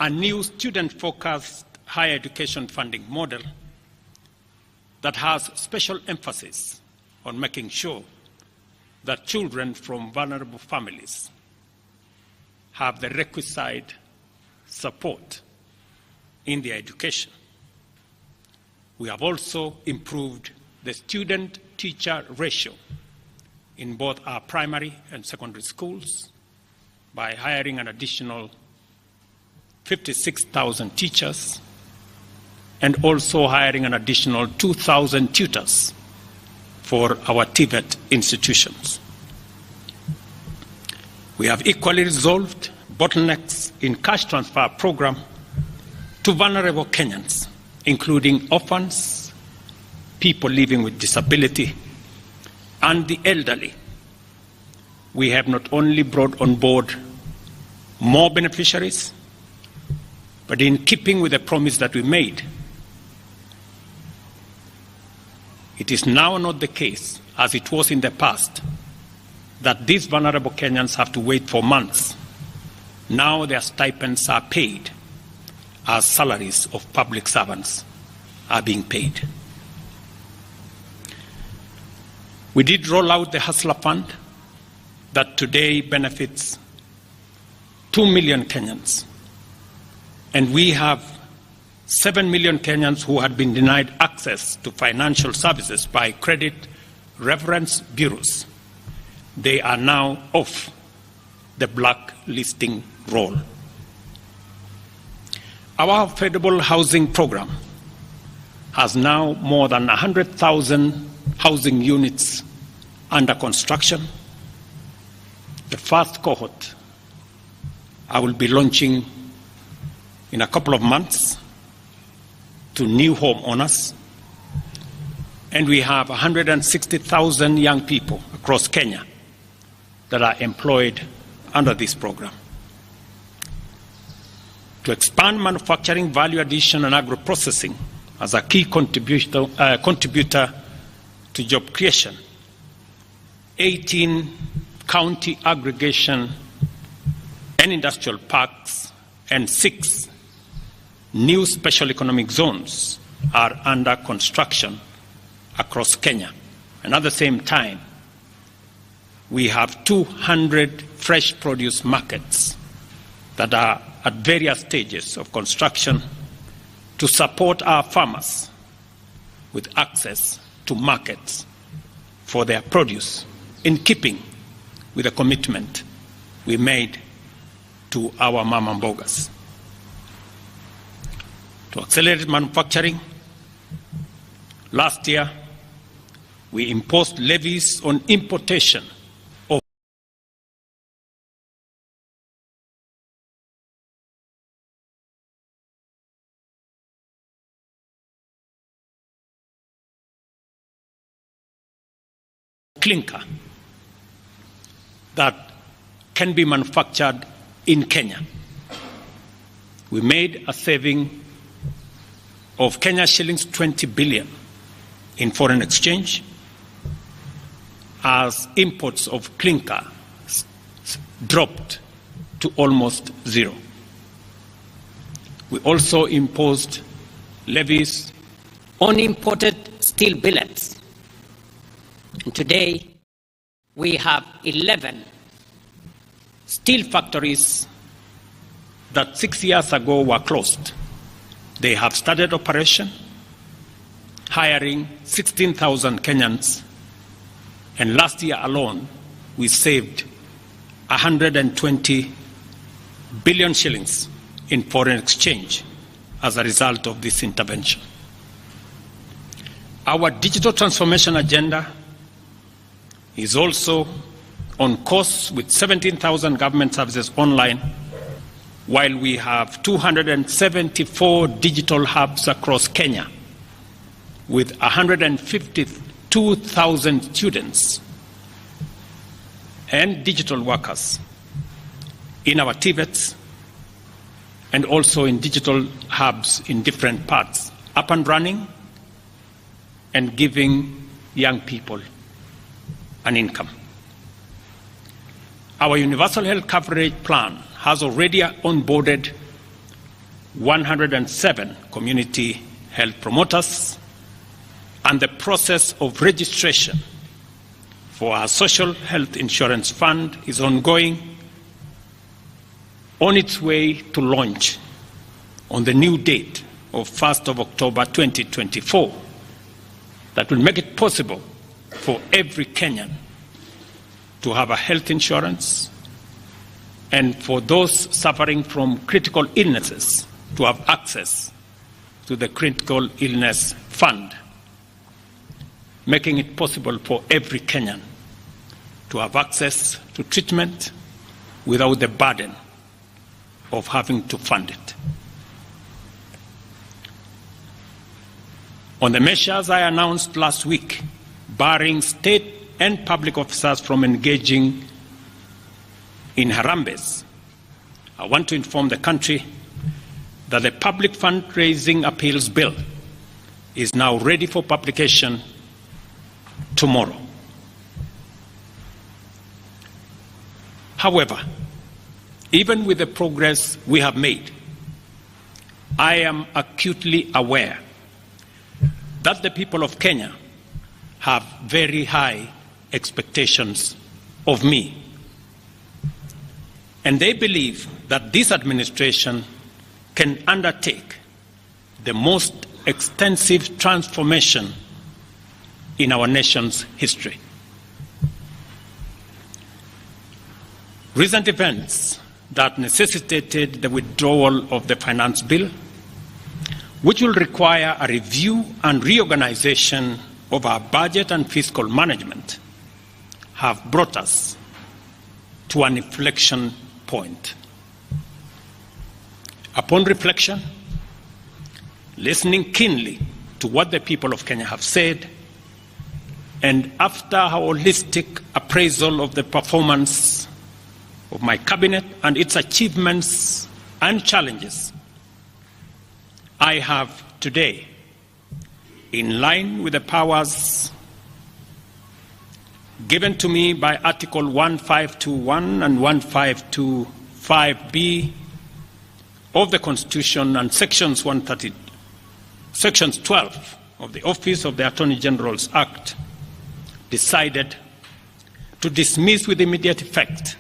a new student-focused higher education funding model that has special emphasis on making sure that children from vulnerable families have the requisite support in their education. We have also improved the student-teacher ratio in both our primary and secondary schools by hiring an additional 56,000 teachers and also hiring an additional 2,000 tutors for our TVET institutions. We have equally resolved bottlenecks in cash transfer program to vulnerable Kenyans, including orphans, people living with disability, and the elderly. We have not only brought on board more beneficiaries, but in keeping with the promise that we made, it is now not the case, as it was in the past, that these vulnerable Kenyans have to wait for months. Now their stipends are paid as salaries of public servants are being paid. We did roll out the Hustler Fund that today benefits 2 million Kenyans. And we have 7 million Kenyans who had been denied access to financial services by credit reference bureaus. They are now off the blacklisting roll. Our affordable housing program has now more than 100,000 housing units under construction. The first cohort I will be launching in a couple of months to new homeowners. And we have 160,000 young people across Kenya that are employed under this program. To expand manufacturing, value addition, and agro-processing as a key contributor to job creation, 18 county aggregation and industrial parks and 6 new special economic zones are under construction across Kenya. And at the same time, we have 200 fresh produce markets that are at various stages of construction to support our farmers with access to markets for their produce, in keeping with the commitment we made to our mama mbogas. To accelerate manufacturing, last year we imposed levies on importation of clinker that can be manufactured in Kenya. We made a saving of Kenya shillings 20 billion in foreign exchange as imports of clinker dropped to almost zero. We also imposed levies on imported steel billets. And today, we have 11 steel factories that 6 years ago were closed. They have started operation, hiring 16,000 Kenyans, and last year alone, we saved 120 billion shillings in foreign exchange as a result of this intervention. Our digital transformation agenda is also on course with 17,000 government services online, while we have 274 digital hubs across Kenya with 152,000 students and digital workers in our TVETs and also in digital hubs in different parts, up and running and giving young people an income. Our universal health coverage plan has already onboarded 107 community health promoters, and the process of registration for our social health insurance fund is ongoing, on its way to launch on the new date of 1st of October 2024 that will make it possible for every Kenyan to have a health insurance, and for those suffering from critical illnesses to have access to the critical illness fund, making it possible for every Kenyan to have access to treatment without the burden of having to fund it. On the measures I announced last week, barring state and public officers from engaging in harambes, I want to inform the country that the Public Fundraising Appeals Bill is now ready for publication tomorrow. However, even with the progress we have made, I am acutely aware that the people of Kenya have very high expectations of me. And they believe that this administration can undertake the most extensive transformation in our nation's history. Recent events that necessitated the withdrawal of the finance bill, which will require a review and reorganization of our budget and fiscal management, have brought us to an inflection point. Upon reflection, listening keenly to what the people of Kenya have said, and after a holistic appraisal of the performance of my cabinet and its achievements and challenges, I have today, in line with the powers given to me by Article 1521 and 1525B of the Constitution and Sections 12 of the Office of the Attorney General's Act, decided to dismiss with immediate effect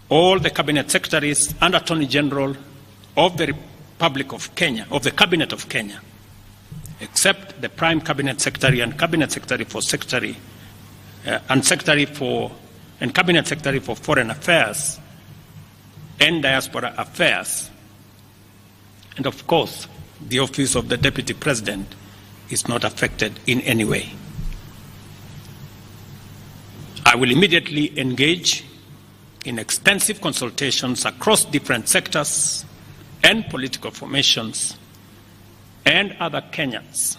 all the Cabinet Secretaries and Attorney General of the Republic of Kenya, of the Cabinet of Kenya, except the Prime Cabinet Secretary and Cabinet Secretary for and Cabinet Secretary for Foreign Affairs and Diaspora Affairs. And of course, the Office of the Deputy President is not affected in any way. I will immediately engage in extensive consultations across different sectors and political formations and other Kenyans,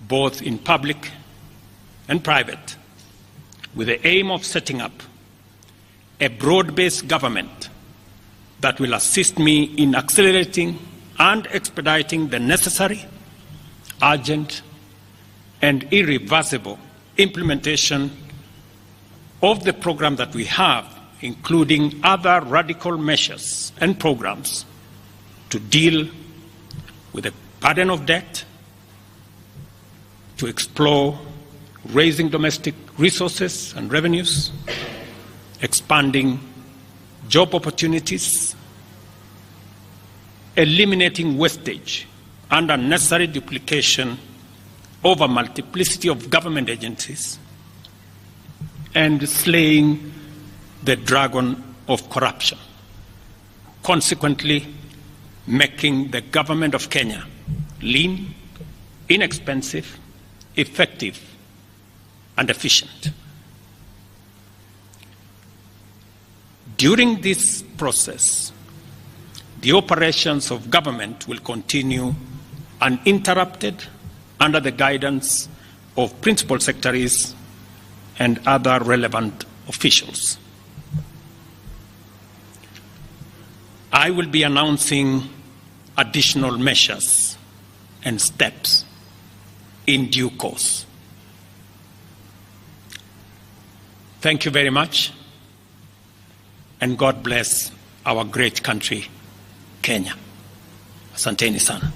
both in public and private, with the aim of setting up a broad-based government that will assist me in accelerating and expediting the necessary, urgent, and irreversible implementation of the program that we have, including other radical measures and programs to deal with the burden of debt, to explore raising domestic resources and revenues, expanding job opportunities, eliminating wastage and unnecessary duplication of a multiplicity of government agencies, and slaying the dragon of corruption, consequently making the government of Kenya lean, inexpensive, effective, and efficient. During this process, the operations of government will continue uninterrupted under the guidance of principal secretaries and other relevant officials. I will be announcing additional measures and steps in due course. Thank you very much. and God bless our great country, Kenya. Asanteni sana.